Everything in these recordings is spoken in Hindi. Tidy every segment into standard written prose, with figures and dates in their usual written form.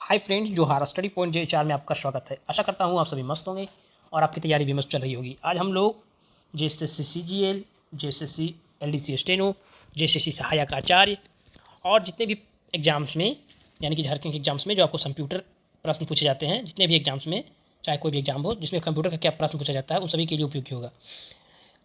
हाय फ्रेंड्स, जोहार स्टडी पॉइंट JHR में आपका स्वागत है। आशा करता हूँ आप सभी मस्त होंगे और आपकी तैयारी भी मस्त चल रही होगी। आज हम लोग JSSC CGL, JSSC LDC steno, JSSC सहायक आचार्य और जितने भी एग्ज़ाम्स में यानी कि झारखंड के एग्ज़ाम्स में जो आपको कंप्यूटर प्रश्न पूछे जाते हैं, जितने भी एग्ज़ाम्स में चाहे कोई भी एग्ज़ाम हो जिसमें कंप्यूटर का क्या प्रश्न पूछा जाता है, उन सभी के लिए उपयोगी होगा।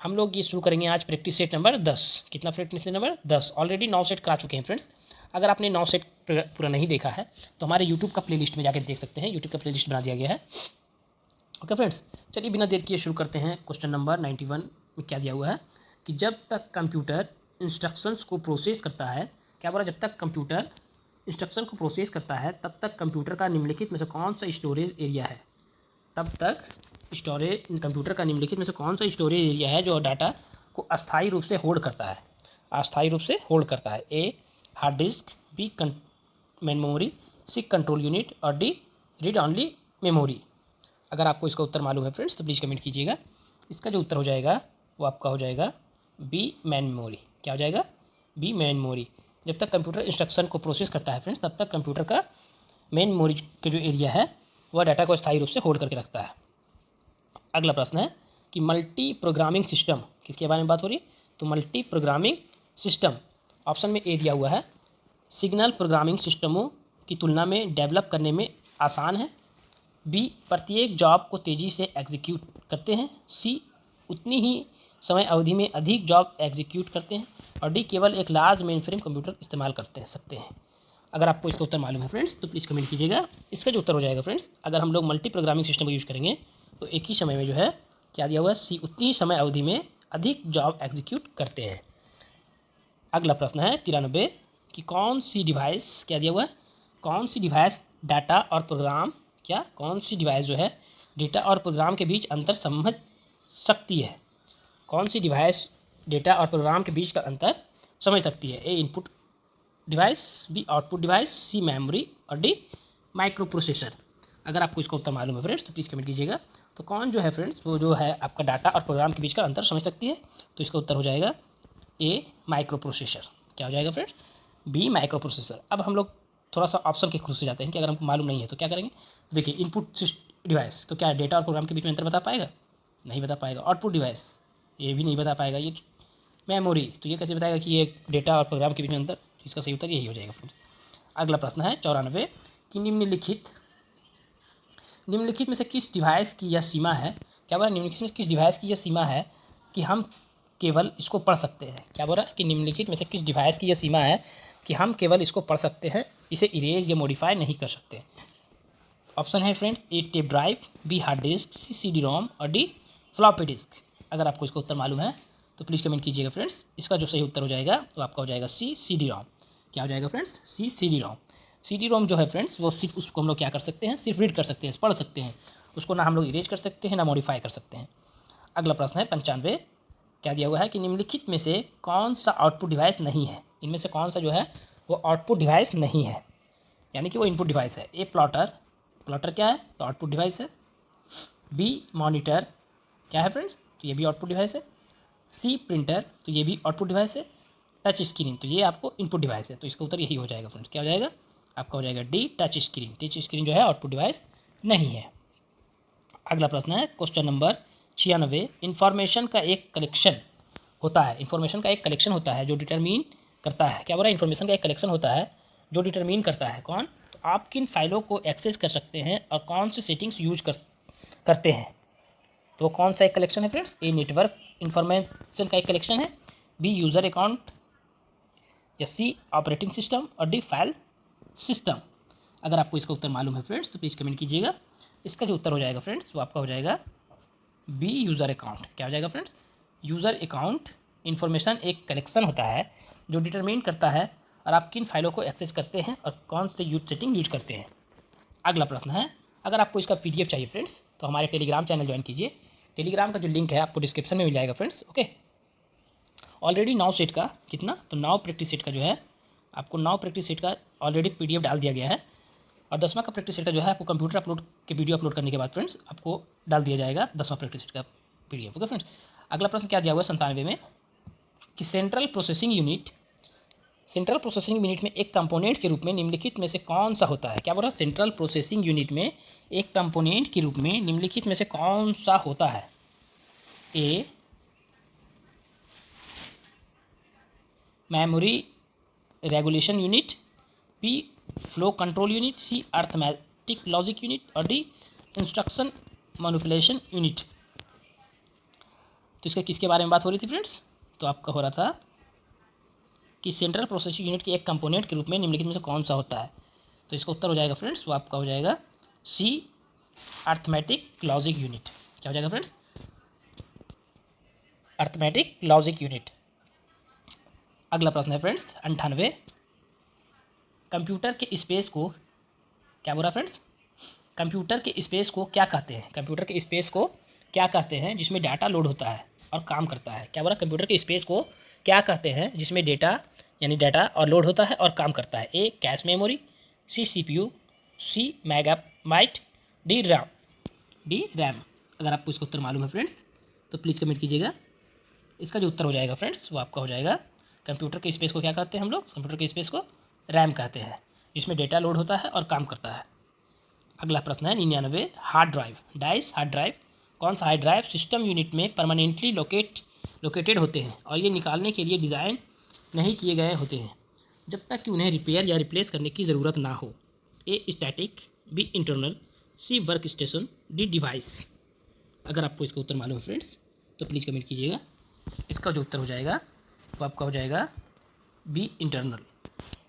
हम लोग ये शुरू करेंगे आज प्रैक्टिस सेट नंबर 10। कितना practice set number 10? Already 9 set करा चुके हैं फ्रेंड्स। अगर आपने 9 सेट पूरा नहीं देखा है तो हमारे यूट्यूब का प्लेलिस्ट में जाकर देख सकते हैं। यूट्यूब का प्लेलिस्ट बना दिया गया है। ओके फ्रेंड्स, चलिए बिना देर किए शुरू करते हैं। क्वेश्चन नंबर 91 में क्या दिया हुआ है कि जब तक कंप्यूटर इंस्ट्रक्शंस को प्रोसेस करता है, क्या बोला, जब तक कंप्यूटर इंस्ट्रक्शन को प्रोसेस करता है तब तक कंप्यूटर का निम्नलिखित में से कौन सा स्टोरेज एरिया है? तब तक कंप्यूटर का निम्नलिखित में से कौन सा स्टोरेज एरिया है जो डाटा को अस्थायी रूप से होल्ड करता है? अस्थायी रूप से होल्ड करता है। A hard disk, B main memory, C control unit और डी रीड ऑनली मेमोरी। अगर आपको इसका उत्तर मालूम है फ्रेंड्स तो प्लीज़ कमेंट कीजिएगा। इसका जो उत्तर हो जाएगा वो आपका हो जाएगा बी मैन मेमोरी। क्या हो जाएगा? B main memory. जब तक कंप्यूटर इंस्ट्रक्शन को प्रोसेस करता है फ्रेंड्स तब तक कंप्यूटर का मेन मेमोरी के जो एरिया है वह डाटा को स्थायी रूप से होल्ड करके रखता है। अगला प्रश्न है कि मल्टी प्रोग्रामिंग सिस्टम किसके बारे में बात हो रही है? तो मल्टी प्रोग्रामिंग सिस्टम ऑप्शन में ए दिया हुआ है। सिग्नल प्रोग्रामिंग सिस्टमों की तुलना में डेवलप करने में आसान है। बी प्रत्येक जॉब को तेज़ी से एग्जीक्यूट करते हैं। सी उतनी ही समय अवधि में अधिक जॉब एग्जीक्यूट करते हैं। और डी केवल एक लार्ज मेनफ्रेम कंप्यूटर इस्तेमाल करते सकते हैं। अगर आपको इसका उत्तर मालूम है फ्रेंड्स तो प्लीज़ कमेंट कीजिएगा। इसका जो उत्तर हो जाएगा फ्रेंड्स, अगर हम लोग मल्टी प्रोग्रामिंग सिस्टम का यूज़ करेंगे तो एक ही समय में जो है क्या दिया हुआ है, सी उतनी ही समय अवधि में अधिक जॉब एग्जीक्यूट करते हैं। अगला प्रश्न है 93 कि कौन सी डिवाइस, क्या दिया हुआ है, कौन सी डिवाइस डाटा और प्रोग्राम, क्या कौन सी डिवाइस जो है डेटा और प्रोग्राम के बीच अंतर समझ सकती है? कौन सी डिवाइस डेटा और प्रोग्राम के बीच का अंतर समझ सकती है? A input device, B output device, C memory और डी माइक्रो प्रोसेसर। अगर आपको इसका उत्तर मालूम है फ्रेंड्स तो प्लीज़ कमेंट कीजिएगा। तो कौन जो है फ्रेंड्स वो जो है आपका डाटा और प्रोग्राम के बीच का अंतर समझ सकती है? तो इसका उत्तर हो जाएगा ए माइक्रो प्रोसेसर। क्या हो जाएगा फ्रेंड्स? B micro processor. अब हम लोग थोड़ा सा ऑप्शन के खुश हो जाते हैं कि अगर हमको मालूम नहीं है तो क्या करेंगे। तो देखिए, इनपुट डिवाइस तो क्या डेटा और प्रोग्राम के बीच में अंतर बता पाएगा? नहीं बता पाएगा। आउटपुट डिवाइस ये भी नहीं बता पाएगा। ये मेमोरी तो ये कैसे बताएगा कि ये डेटा और प्रोग्राम के बीच में अंतर? तो इसका सही उत्तर यही हो जाएगा फ्रेंड्स। अगला प्रश्न है 94 कि निम्नलिखित में से किस डिवाइस की यह सीमा है? क्या बोला? निम्नलिखित में किस डिवाइस की यह सीमा है कि हम केवल इसको पढ़ सकते हैं? क्या बोला कि निम्नलिखित में से किस डिवाइस की यह सीमा है कि हम केवल इसको पढ़ सकते हैं, इसे इरेज या मॉडिफाई नहीं कर सकते? ऑप्शन है friends, A tape drive, B hard disk, C CD-ROM और डी फ्लॉपी डिस्क। अगर आपको इसका उत्तर मालूम है तो प्लीज़ कमेंट कीजिएगा फ्रेंड्स। इसका जो सही उत्तर हो जाएगा वो आपका हो जाएगा सी CD-ROM। क्या हो जाएगा फ्रेंड्स? सी CD-ROM। CD-ROM जो है फ्रेंड्स वो सिर्फ उसको हम लोग क्या कर सकते हैं, सिर्फ रीड कर सकते हैं, पढ़ सकते हैं। उसको ना हम लोग इरेज कर सकते हैं ना मॉडिफाई कर सकते हैं। अगला प्रश्न है 95। क्या दिया हुआ है कि निम्नलिखित में से कौन सा आउटपुट डिवाइस नहीं है? इनमें से कौन सा जो है वो आउटपुट डिवाइस नहीं है, यानी कि वो इनपुट डिवाइस है? ए प्लॉटर, प्लॉटर क्या है? तो आउटपुट डिवाइस है। बी मॉनिटर, क्या है फ्रेंड्स? तो ये भी आउटपुट डिवाइस है। सी प्रिंटर, तो ये भी आउटपुट डिवाइस है। टच स्क्रीन, तो ये आपको इनपुट डिवाइस है। तो इसका उत्तर यही हो जाएगा फ्रेंड्स। क्या हो जाएगा? आपका हो जाएगा D touch screen. Touch screen जो है आउटपुट डिवाइस नहीं है। अगला प्रश्न है क्वेश्चन नंबर 96। इन्फॉर्मेशन का एक कलेक्शन होता है, इन्फॉर्मेशन का एक कलेक्शन होता है जो डिटरमिन करता है। क्या बोला? इन्फॉर्मेशन का एक कलेक्शन होता है जो डिटरमिन करता है कौन? तो आप किन फाइलों को एक्सेस कर सकते हैं और कौन से सेटिंग्स यूज करते हैं। तो कौन सा एक कलेक्शन है फ्रेंड्स? ए नेटवर्क इन्फॉर्मेशन का एक कलेक्शन है, बी यूज़र अकाउंट, या सी ऑपरेटिंग सिस्टम और डी फाइल सिस्टम। अगर आपको इसका उत्तर मालूम है फ्रेंड्स तो प्लीज़ कमेंट कीजिएगा। इसका जो उत्तर हो जाएगा फ्रेंड्स वो आपका हो जाएगा बी यूज़र अकाउंट। क्या हो जाएगा फ्रेंड्स? यूज़र अकाउंट इन्फॉर्मेशन एक कलेक्शन होता है जो डिटरमिन करता है और आप किन फाइलों को एक्सेस करते हैं और कौन से यूज सेटिंग यूज करते हैं। अगला प्रश्न है, अगर आपको इसका PDF चाहिए फ्रेंड्स तो हमारे टेलीग्राम चैनल ज्वाइन कीजिए। टेलीग्राम का जो लिंक है आपको डिस्क्रिप्शन में मिल जाएगा फ्रेंड्स। ओके, ऑलरेडी 9 सेट का कितना, तो 9 प्रैक्टिस सेट का जो है आपको 9 प्रैक्टिस सेट का ऑलरेडी PDF डाल दिया गया है। और 10वां का प्रैक्टिस सेट का जो है आपको कंप्यूटर अपलोड के वीडियो अपलोड करने के बाद फ्रेंड्स आपको डाल दिया जाएगा 10वां प्रैक्टिस सेट का PDF। ओके फ्रेंड्स, अगला प्रश्न क्या दिया हुआ है 97 में कि central processing unit central processing unit में एक कंपोनेंट के रूप में निम्नलिखित में से कौन सा होता है? क्या बोल रहा है? सेंट्रल प्रोसेसिंग यूनिट में एक कंपोनेंट के रूप में निम्नलिखित में से कौन सा होता है? A memory regulation unit, B flow control unit, C arithmetic logic unit और डी इंस्ट्रक्शन मैनिपुलेशन यूनिट। तो इसका किसके बारे में बात हो रही थी फ्रेंड्स? तो आपका हो रहा था कि सेंट्रल प्रोसेसिंग यूनिट के एक कंपोनेंट के रूप में निम्नलिखित में से कौन सा होता है? तो इसका उत्तर हो जाएगा फ्रेंड्स, वो आपका हो जाएगा सी अर्थमेटिक लॉजिक यूनिट। क्या हो जाएगा फ्रेंड्स? Arithmetic logic unit. अगला प्रश्न है फ्रेंड्स 98। कंप्यूटर के स्पेस को क्या बोला फ्रेंड्स? कंप्यूटर के स्पेस को क्या कहते हैं? कंप्यूटर के स्पेस को क्या कहते हैं जिसमें डाटा लोड होता है और काम करता है? क्या बोला? कंप्यूटर के स्पेस को क्या कहते हैं जिसमें डेटा यानी डाटा और लोड होता है और काम करता है? ए कैश मेमोरी, सी सीपीयू, सी मेगाबाइट, डी रैम। अगर आपको इसका उत्तर मालूम है फ्रेंड्स तो प्लीज़ कमेंट कीजिएगा। इसका जो उत्तर हो जाएगा फ्रेंड्स वो आपका हो जाएगा, कंप्यूटर के स्पेस को क्या कहते हैं हम लोग? कंप्यूटर के स्पेस को रैम कहते हैं, जिसमें डेटा लोड होता है और काम करता है। अगला प्रश्न है 99। Hard drive, dice hard drive, कौन सा हार्ड ड्राइव सिस्टम यूनिट में परमानेंटली लोकेटेड होते हैं और ये निकालने के लिए डिज़ाइन नहीं किए गए होते हैं जब तक कि उन्हें रिपेयर या रिप्लेस करने की ज़रूरत ना हो? A static, B internal, C work station, D device. अगर आपको इसका उत्तर मालूम है फ्रेंड्स तो प्लीज़ कमेंट कीजिएगा। इसका जो उत्तर हो जाएगा वो आपका हो जाएगा बी इंटरनल।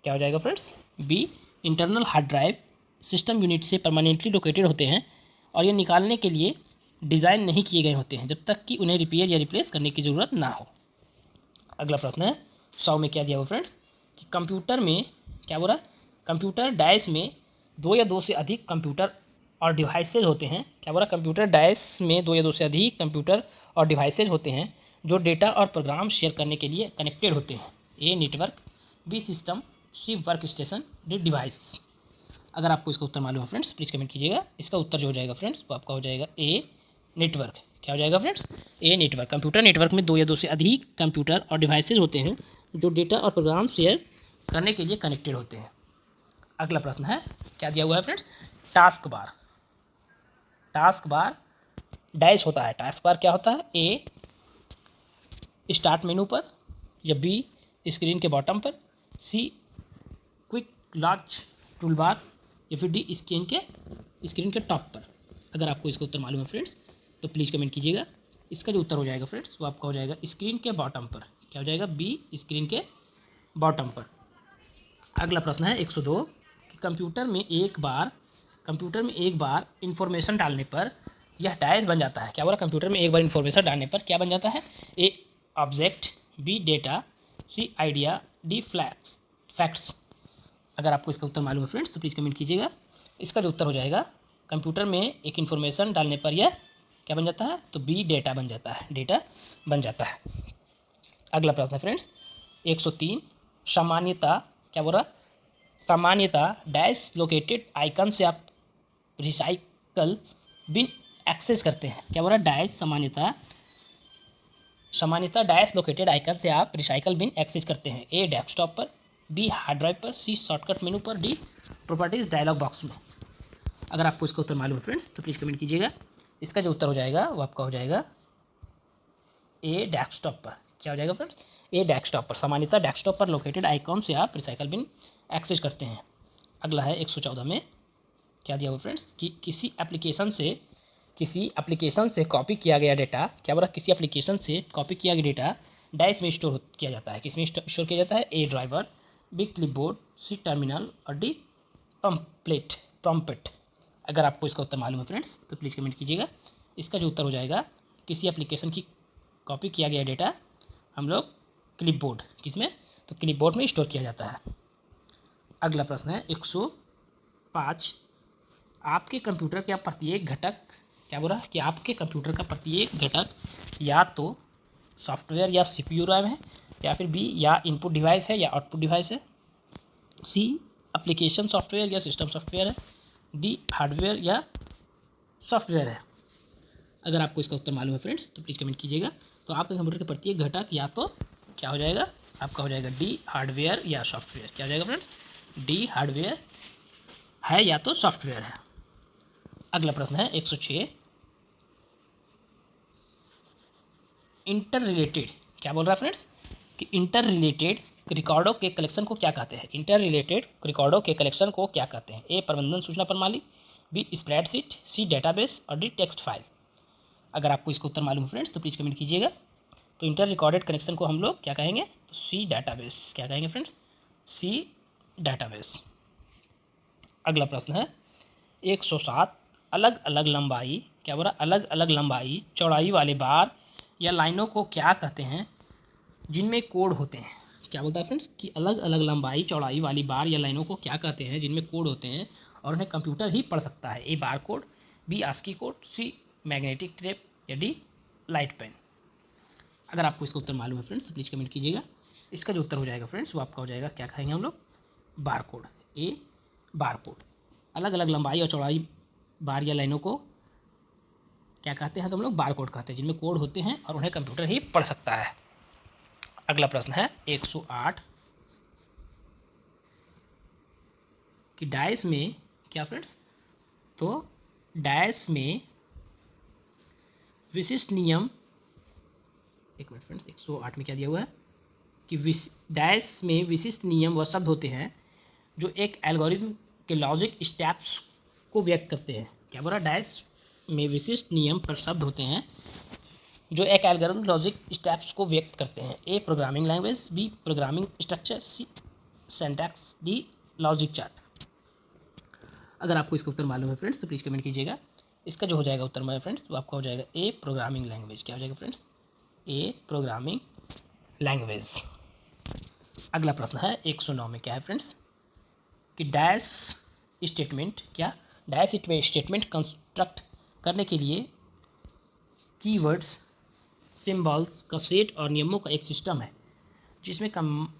क्या हो जाएगा friends? B internal hard drive system unit से परमानेंटली लोकेटेड होते हैं और ये निकालने के लिए डिज़ाइन नहीं किए गए होते हैं जब तक कि उन्हें रिपेयर या रिप्लेस करने की ज़रूरत ना हो। अगला प्रश्न है 100 में क्या दिया हुआ फ्रेंड्स कि कंप्यूटर में क्या बोला? कंप्यूटर डाइस में दो या दो से अधिक कंप्यूटर और डिवाइसेज होते हैं। क्या बोला? कंप्यूटर डाइस में दो या दो से अधिक कंप्यूटर और डिवाइसेज होते हैं जो डेटा और प्रोग्राम शेयर करने के लिए कनेक्टेड होते हैं। A network, B system, C work station, D device. अगर आपको इसका उत्तर मालूम है फ्रेंड्स प्लीज़ कमेंट कीजिएगा। इसका उत्तर जो हो जाएगा फ्रेंड्स वो आपका हो जाएगा ए नेटवर्क। क्या हो जाएगा friends? A network. Computer network में दो या दो से अधिक कंप्यूटर और डिवाइसेज होते हैं जो डेटा और प्रोग्राम शेयर करने के लिए कनेक्टेड होते हैं। अगला प्रश्न है क्या दिया हुआ है friends? Task bar. Task bar dice होता है। टास्क बार क्या होता है? ए स्टार्ट मेनू पर, या बी स्क्रीन के बॉटम पर, सी क्विक लॉन्च टूल बार, या फिर डी स्क्रीन के टॉप पर। अगर आपको इसका उत्तर मालूम है फ्रेंड्स तो प्लीज़ कमेंट कीजिएगा। इसका जो उत्तर हो जाएगा फ्रेंड्स वो आपका हो जाएगा स्क्रीन के बॉटम पर। क्या हो जाएगा? बी स्क्रीन के बॉटम पर। अगला प्रश्न है 102 कि कंप्यूटर में एक बार इंफॉर्मेशन डालने पर यह डाइस बन जाता है। क्या बोला? कंप्यूटर में एक बार इंफॉर्मेशन डालने पर क्या बन जाता है? A object, B data, C idea, D facts. अगर आपको इसका उत्तर मालूम है फ्रेंड्स तो प्लीज़ कमेंट कीजिएगा। इसका जो उत्तर हो जाएगा कंप्यूटर में एक इन्फॉर्मेशन डालने पर यह क्या बन जाता है? तो बी डेटा बन जाता है, डेटा बन जाता है। अगला प्रश्न है फ्रेंड्स 103। सामान्यता क्या बोल रहा? सामान्यता डैश लोकेटेड आइकन से आप रिसाइकल बिन एक्सेस करते हैं। क्या बोल रहा? डैश सामान्यता डैश लोकेटेड आइकन से आप रिसाइकल बिन एक्सेस करते हैं। ए डेस्कटॉप पर, बी हार्ड ड्राइव पर, सी शॉर्टकट मेनू पर, डी प्रॉपर्टीज डायलॉग बॉक्स में। अगर आपको इसका उत्तर मालूम है फ्रेंड्स तो प्लीज़ कमेंट कीजिएगा। इसका जो उत्तर हो जाएगा वो आपका हो जाएगा ए डेस्कटॉप पर। क्या हो जाएगा फ्रेंड्स? ए डेस्कटॉप पर। सामान्यतः डेस्कटॉप पर लोकेटेड आइकॉन से आप रिसाइकल बिन एक्सेस करते हैं। अगला है 114 में क्या दिया हुआ फ्रेंड्स कि किसी एप्लीकेशन से कॉपी किया गया डेटा। क्या बोला? किसी एप्लीकेशन से कॉपी किया गया डेटा डाइस में स्टोर किया जाता है। किस में स्टोर किया जाता है? A driver, B clipboard, C terminal और डी प्रॉम्प्ट। अगर आपको इसका उत्तर मालूम है फ्रेंड्स तो प्लीज़ कमेंट कीजिएगा। इसका जो उत्तर हो जाएगा किसी एप्लीकेशन की कॉपी किया गया डेटा हम लोग क्लिपबोर्ड, किसमें? तो क्लिपबोर्ड में स्टोर किया जाता है। अगला प्रश्न है 105। आपके कंप्यूटर का प्रत्येक घटक क्या बोला कि आपके कंप्यूटर का प्रत्येक घटक या तो सॉफ्टवेयर या सीपीयू रैम है, या फिर बी या इनपुट डिवाइस है या आउटपुट डिवाइस है, सी एप्लीकेशन सॉफ्टवेयर या सिस्टम सॉफ्टवेयर है, डी हार्डवेयर या सॉफ्टवेयर है। अगर आपको इसका उत्तर मालूम है फ्रेंड्स तो प्लीज़ कमेंट कीजिएगा। तो आपके कंप्यूटर के प्रत्येक घटक या तो क्या हो जाएगा? आपका हो जाएगा डी हार्डवेयर या सॉफ्टवेयर। क्या हो जाएगा फ्रेंड्स? डी हार्डवेयर है या तो सॉफ्टवेयर है। अगला प्रश्न है 106, इंटर रिलेटेड क्या बोल रहा है फ्रेंड्स कि इंटर रिलेटेड रिकॉर्डों के कलेक्शन को क्या कहते हैं? इंटर रिलेटेड रिकॉर्डों के कलेक्शन को क्या कहते हैं? ए प्रबंधन सूचना प्रणाली, बी स्प्रेडशीट, सी डेटाबेस और डी टेक्स्ट फाइल। अगर आपको इसका उत्तर मालूम है फ्रेंड्स तो प्लीज़ कमेंट कीजिएगा। तो इंटर रिकॉर्डेड कनेक्शन को हम लोग क्या कहेंगे? तो सी डेटाबेस। क्या कहेंगे फ्रेंड्स? सी डेटाबेस। अगला प्रश्न है 107, अलग अलग लंबाई क्या बोला? अलग अलग लंबाई चौड़ाई वाले बार या लाइनों को क्या कहते हैं जिनमें कोड होते हैं? क्या बोलता है फ्रेंड्स कि अलग अलग लंबाई चौड़ाई वाली बार या लाइनों को क्या कहते हैं जिनमें कोड होते हैं और उन्हें कंप्यूटर ही पढ़ सकता है? A bar code, B ASCII code, C magnetic tape या डी लाइट पेन। अगर आपको इसका उत्तर मालूम है फ्रेंड्स तो प्लीज़ कमेंट कीजिएगा। इसका जो उत्तर हो जाएगा फ्रेंड्स वो आपका हो जाएगा, क्या कहेंगे हम लोग? Bar code. A bar code. अलग अलग लंबाई और चौड़ाई बार या लाइनों को क्या कहते हैं? तो हम लोग बार कोड कहते हैं जिनमें कोड होते हैं और उन्हें कंप्यूटर ही पढ़ सकता है। अगला प्रश्न है 108 कि डैश में क्या फ्रेंड्स? तो डैश में विशिष्ट नियम, एक मिनट फ्रेंड्स 108 में क्या दिया हुआ है कि डैश में विशिष्ट नियम व शब्द होते हैं जो एक एल्गोरिथम के लॉजिक स्टेप्स को व्यक्त करते हैं। क्या बोला? डैश में विशिष्ट नियम पर शब्द होते हैं जो एक एल्गोरिथम लॉजिक स्टेप्स को व्यक्त करते हैं। A programming language, B programming structure, C syntax, D logic chart. अगर आपको इसका उत्तर मालूम है फ्रेंड्स तो प्लीज़ कमेंट कीजिएगा। इसका जो हो जाएगा उत्तर मेरा फ्रेंड्स तो आपका हो जाएगा ए प्रोग्रामिंग लैंग्वेज। क्या हो जाएगा फ्रेंड्स? ए प्रोग्रामिंग लैंग्वेज। अगला प्रश्न है 109 में क्या है फ्रेंड्स कि डैश स्टेटमेंट क्या? डैश स्टेटमेंट कंस्ट्रक्ट करने के लिए कीवर्ड्स, सिंबल्स का सेट और नियमों का एक सिस्टम है जिसमें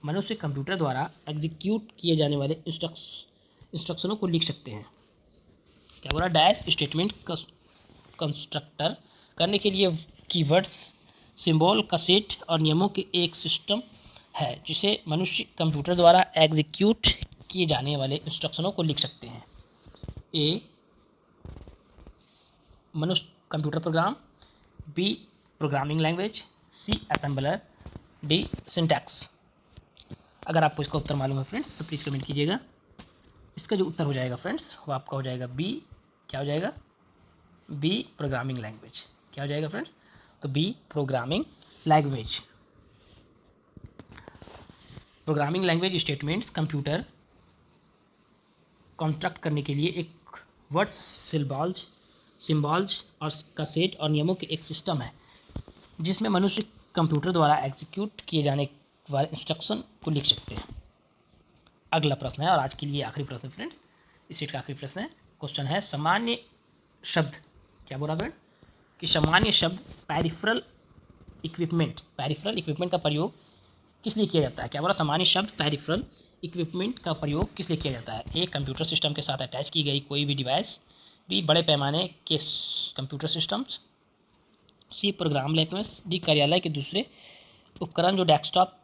मनुष्य कंप्यूटर द्वारा एग्जीक्यूट किए जाने वाले इंस्ट्रक्शनों को लिख सकते हैं। क्या बोला? डैश स्टेटमेंट कंस्ट्रक्टर करने के लिए कीवर्ड्स, सिंबल का सेट और नियमों के एक सिस्टम है जिसे मनुष्य कंप्यूटर द्वारा एग्जीक्यूट किए जाने वाले इंस्ट्रक्शनों को लिख सकते हैं। ए मनुष्य computer program, B programming language, C assembler, D syntax. अगर आपको इसका उत्तर मालूम है फ्रेंड्स तो प्लीज़ कमेंट कीजिएगा। इसका जो उत्तर हो जाएगा फ्रेंड्स वो आपका हो जाएगा बी। क्या हो जाएगा? B programming language. क्या हो जाएगा फ्रेंड्स? तो B programming language. Programming language statements computer construct करने के लिए एक वर्ड्स, सिंबल्स और का सेट और नियमों के एक सिस्टम है जिसमें मनुष्य कंप्यूटर द्वारा एग्जीक्यूट किए जाने वाले इंस्ट्रक्शन को लिख सकते हैं। अगला प्रश्न है और आज के लिए आखिरी प्रश्न फ्रेंड्स, इस सेट का आखिरी प्रश्न है। क्वेश्चन है सामान्य शब्द। क्या बोला फ्रेंड कि सामान्य शब्द पैरिफेरल इक्विपमेंट का प्रयोग किस लिए किया जाता है? क्या बोला? सामान्य शब्द पैरिफेरल इक्विपमेंट का प्रयोग किस लिए किया जाता है? ए कंप्यूटर सिस्टम के साथ अटैच की गई कोई भी डिवाइस, बी बड़े पैमाने के computer systems, C program language, D कार्यालय के दूसरे उपकरण जो डेस्कटॉप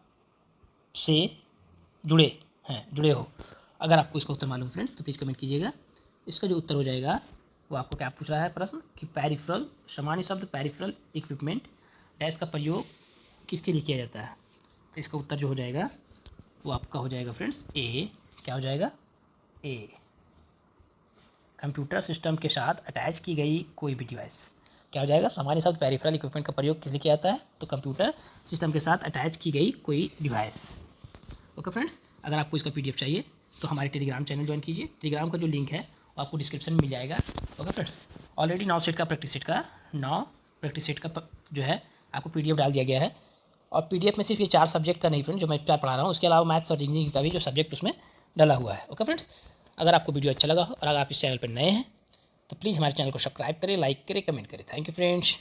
से जुड़े हो। अगर आपको इसका उत्तर मालूम फ्रेंड्स तो प्लीज़ कमेंट कीजिएगा। इसका जो उत्तर हो जाएगा वो आपको क्या पूछ रहा है प्रश्न कि पैरिफेरल, सामान्य शब्द पैरिफेरल इक्विपमेंट डैश का प्रयोग किसके लिए किया जाता है? तो इसका उत्तर जो हो जाएगा वो आपका हो जाएगा फ्रेंड्स ए। क्या हो जाएगा? ए कंप्यूटर सिस्टम के साथ अटैच की गई कोई भी डिवाइस। क्या हो जाएगा? सामान्य शब्द पैरिफेरल इक्विपमेंट का प्रयोग किस लिए किया जाता है? तो कंप्यूटर सिस्टम के साथ अटैच की गई कोई डिवाइस। ओके फ्रेंड्स, अगर आपको इसका पीडीएफ चाहिए तो हमारे टेलीग्राम चैनल ज्वाइन कीजिए। टेलीग्राम का जो लिंक है वो आपको डिस्क्रिप्शन में मिल जाएगा। ओके फ्रेंड्स, ऑलरेडी 9 सेट का प्रैक्टिस सेट का जो है आपको पीडीएफ डाल दिया गया है और पीडीएफ में सिर्फ ये 4 सब्जेक्ट का नहीं फ्रेंड्स जो मैं पढ़ा रहा हूँ, उसके अलावा मैथ्स और रीजनिंग का भी जो सब्जेक्ट उसमें डाला हुआ है। ओके फ्रेंड्स, अगर आपको वीडियो अच्छा लगा हो और अगर आप इस चैनल पर नए हैं तो प्लीज़ हमारे चैनल को सब्सक्राइब करें, लाइक करें, कमेंट करें। Thank you friends.